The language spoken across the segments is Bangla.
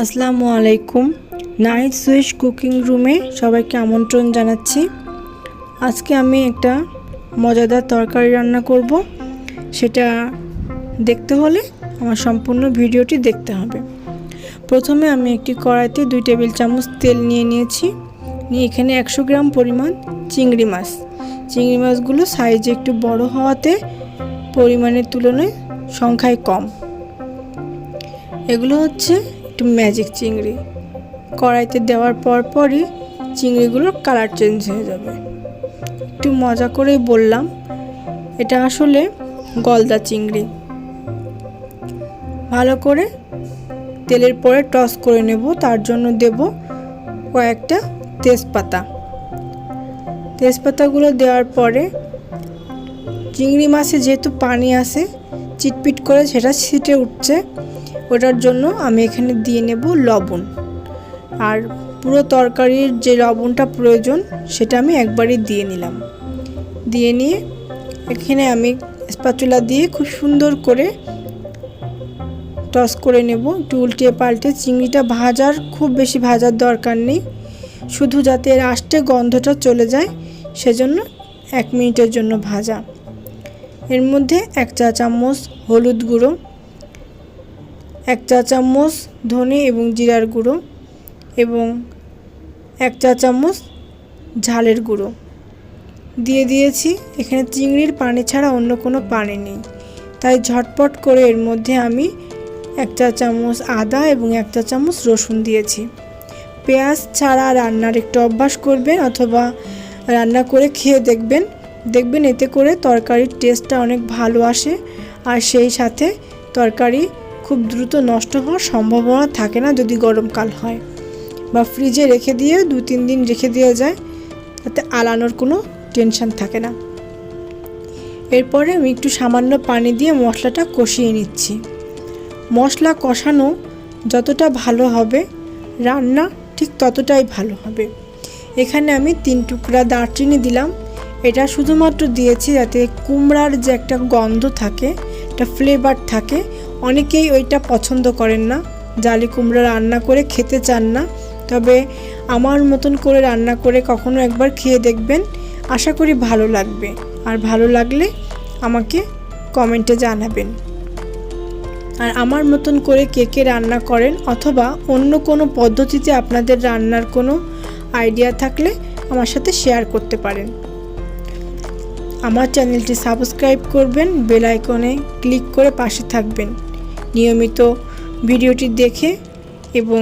আসসালামু আলাইকুম। নাইট সুইচ কুকিং রুমে সবাইকে আমন্ত্রণ জানাচ্ছি। আজকে আমি একটা মজাদার তরকারি রান্না করব। সেটা দেখতে হলে আমার সম্পূর্ণ ভিডিওটি দেখতে হবে। প্রথমে আমি একটি কড়াইতে 2 টেবিল চামচ তেল নিয়েছি। এখানে 100 গ্রাম পরিমাণ চিংড়ি মাছ। চিংড়ি মাছগুলো সাইজে একটু বড় হওয়াতে পরিমাণের তুলনায় সংখ্যায় কম। এগুলো হচ্ছে একটু ম্যাজিক চিংড়ি। কড়াইতে দেওয়ার পরই চিংড়িগুলোর কালার চেঞ্জ হয়ে যাবে। একটু মজা করেই বললাম, এটা আসলে গলদা চিংড়ি। ভালো করে তেলের পরে টস করে নেব। তার জন্য দেব কয়েকটা তেজপাতা। তেজপাতাগুলো দেওয়ার পরে চিংড়ি মাছে যেহেতু পানি আছে, চিটপিট করে সেটা ছিটে উঠছে, ওটার জন্য আমি এখানে দিয়ে নেব লবণ। আর পুরো তরকারির যে লবণটা প্রয়োজন সেটা আমি একবারই দিয়ে নিলাম। দিয়ে নিয়ে এখানে আমি স্প্যাচুলা দিয়ে খুব সুন্দর করে টস করে নেব, একটু উল্টে পাল্টে। চিংড়িটা খুব বেশি ভাজার দরকার নেই, শুধু যাতে এর আষ্টে গন্ধটা চলে যায় সেজন্য 1 মিনিটের জন্য ভাজা। এর মধ্যে 1 চা চামচ হলুদ গুঁড়ো, 1 চা চামচ ধনে এবং জিরার গুঁড়ো এবং 1 চা চামচ ঝালের গুঁড়ো দিয়ে দিয়েছি। এখানে চিংড়ির পানি ছাড়া অন্য কোনো পানি নেই, তাই ঝটপট করে এর মধ্যে আমি 1 চা চামচ আদা এবং 1 চা চামচ রসুন দিয়েছি। পেঁয়াজ ছাড়া রান্নার একটু অভ্যাস করবেন অথবা রান্না করে খেয়ে দেখবেন এতে করে তরকারির টেস্টটা অনেক ভালো আসে। আর সেই সাথে তরকারি খুব দ্রুত নষ্ট হওয়ার সম্ভাবনা থাকে না যদি গরমকাল হয়, বা ফ্রিজে রেখে দিয়ে 2-3 দিন রেখে দেওয়া যায়, তাতে আলানোর কোনো টেনশন থাকে না। এরপরে আমি একটু সামান্য পানি দিয়ে মশলাটা কষিয়ে নিচ্ছি। মশলা কষানো যতটা ভালো হবে, রান্না ঠিক ততটাই ভালো হবে। এখানে আমি 3 টুকরা দারচিনি দিলাম। এটা শুধুমাত্র দিয়েছি যাতে কুমড়ার যে একটা গন্ধ থাকে, একটা ফ্লেভার থাকে। অনেকেই ওইটা পছন্দ করেন না, জালি কুমড়া রান্না করে খেতে চান না। তবে আমার মতন করে রান্না করে কখনো একবার খেয়ে দেখবেন, আশা করি ভালো লাগবে। আর ভালো লাগলে আমাকে কমেন্টে জানাবেন। আর আমার মতন করে কে রান্না করেন অথবা অন্য কোনো পদ্ধতিতে আপনাদের রান্নার কোনো আইডিয়া থাকলে আমার সাথে শেয়ার করতে পারেন। আমার চ্যানেলটি সাবস্ক্রাইব করবেন, বেল আইকনে ক্লিক করে পাশে থাকবেন। নিয়মিত ভিডিওটি দেখে এবং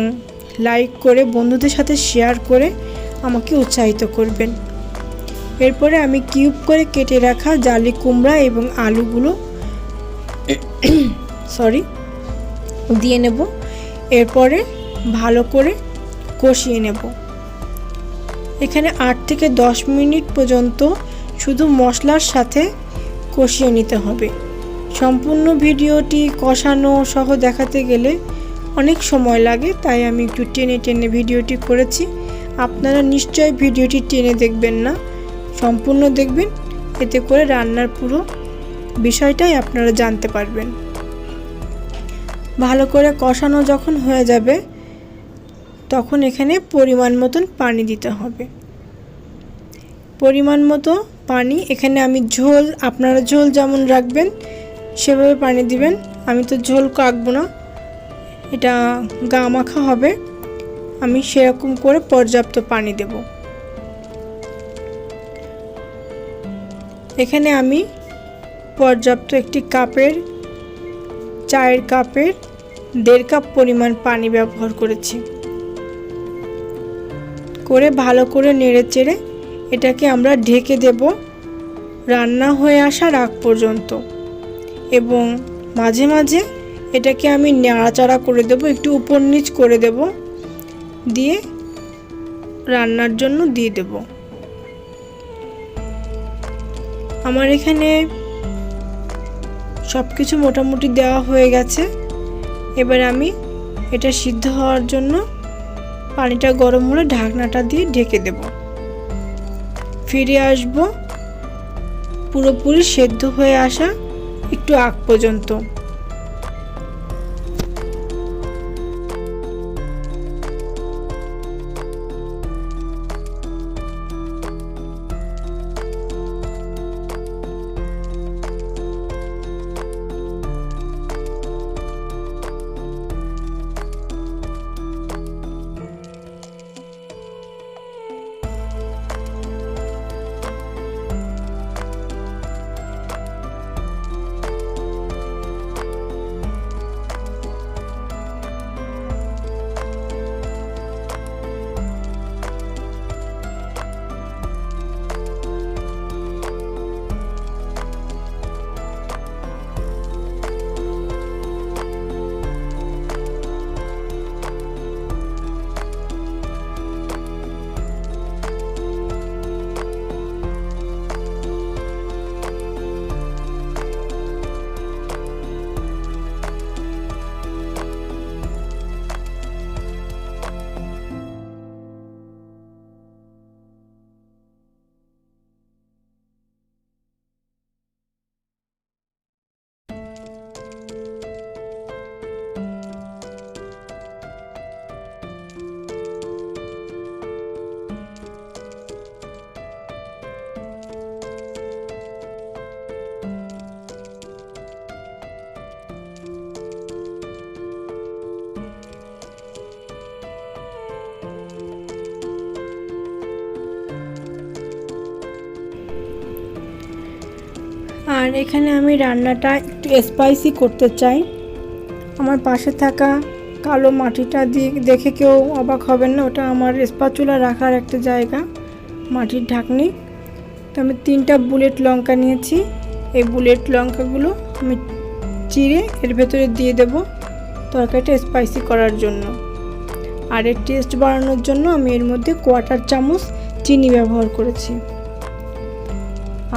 লাইক করে বন্ধুদের সাথে শেয়ার করে আমাকে উৎসাহিত করবেন। এরপরে আমি কিউব করে কেটে রাখা জালি কুমড়া এবং আলুগুলো দিয়ে নেব। এরপরে ভালো করে কষিয়ে নেব। এখানে 8 থেকে 10 মিনিট পর্যন্ত শুধু মশলার সাথে কষিয়ে নিতে হবে। সম্পূর্ণ ভিডিওটি কষানো সহ দেখাতে গেলে অনেক সময় লাগে, তাই আমি একটু টেনে ভিডিওটি করেছি। আপনারা নিশ্চয়ই ভিডিওটি টেনে দেখবেন না, সম্পূর্ণ দেখবেন, এতে করে রান্নার পুরো বিষয়টাই আপনারা জানতে পারবেন। ভালো করে কষানো যখন হয়ে যাবে তখন এখানে পরিমাণ মতন পানি দিতে হবে। পরিমাণ মতো পানি, এখানে আমি ঝোল, আপনারা ঝোল যেমন রাখবেন সেভাবে পানি দিবেন। আমি তো ঝোল রাখবো না, এটা গা মাখা হবে, আমি সেরকম করে পর্যাপ্ত পানি দেব। এখানে আমি পর্যাপ্ত একটি কাপের, চায়ের কাপের 1.5 কাপ পরিমাণ পানি ব্যবহার করেছি। করে ভালো করে নেড়েচেড়ে এটাকে আমরা ঢেকে দেব রান্না হয়ে আসার আগ পর্যন্ত। এবং মাঝে মাঝে এটাকে আমি নাড়াচাড়া করে দেব, একটু উপর নিচ করে দেব, দিয়ে রান্নার জন্য দিয়ে দেব। আমার এখানে সব কিছু মোটামুটি দেওয়া হয়ে গেছে। এবার আমি এটা সিদ্ধ হওয়ার জন্য পানিটা গরম হলে ঢাকনাটা দিয়ে ঢেকে দেব। ফিরে আসব পুরোপুরি সেদ্ধ হয়ে আসা একটু আগ পর্যন্ত। আর এখানে আমি রান্নাটা একটু স্পাইসি করতে চাই। আমার পাশে থাকা কালো মাটিটা দিয়ে দেখে কেউ অবাক হবেন না, ওটা আমার স্প্যাচুলা রাখার একটা জায়গা, মাটির ঢাকনি। তো আমি 3টা বুলেট লঙ্কা নিয়েছি। এই বুলেট লঙ্কাগুলো আমি চিড়ে এর ভেতরে দিয়ে দেব তরকারিটা স্পাইসি করার জন্য। আর এর টেস্ট বাড়ানোর জন্য আমি এর মধ্যে 1/4 চামচ চিনি ব্যবহার করেছি।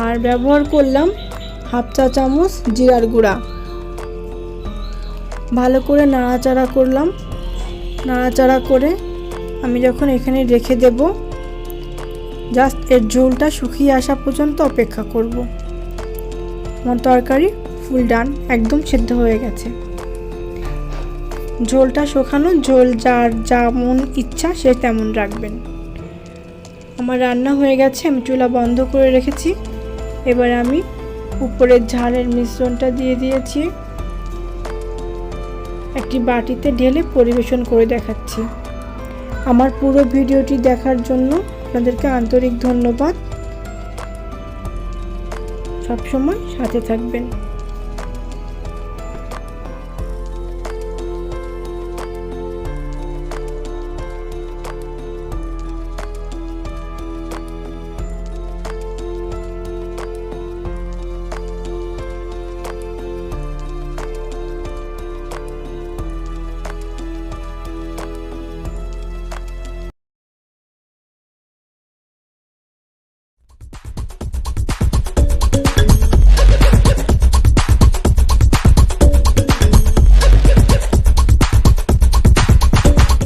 আর ব্যবহার করলাম 1/2 চা চামচ জিরার গুঁড়া। ভালো করে নাড়াচাড়া করলাম। নাড়াচাড়া করে আমি যখন এখানে রেখে দেব, জাস্ট এর ঝোলটা শুকিয়ে আসা পর্যন্ত অপেক্ষা করব। আমার তরকারি ফুল ডান, একদম সেদ্ধ হয়ে গেছে। ঝোলটা শুকানো, ঝোল যার যেমন ইচ্ছা সে তেমন রাখবেন। আমার রান্না হয়ে গেছে, আমি চুলা বন্ধ করে রেখেছি। এবার আমি উপরের ঝালের মিশ্রণটা দিয়ে দিয়েছি। একটি বাটিতে ঢেলে পরিবেশন করে দেখাচ্ছি। আমার পুরো ভিডিওটি দেখার জন্য আপনাদেরকে আন্তরিক ধন্যবাদ। সবসময় সাথে থাকবেন।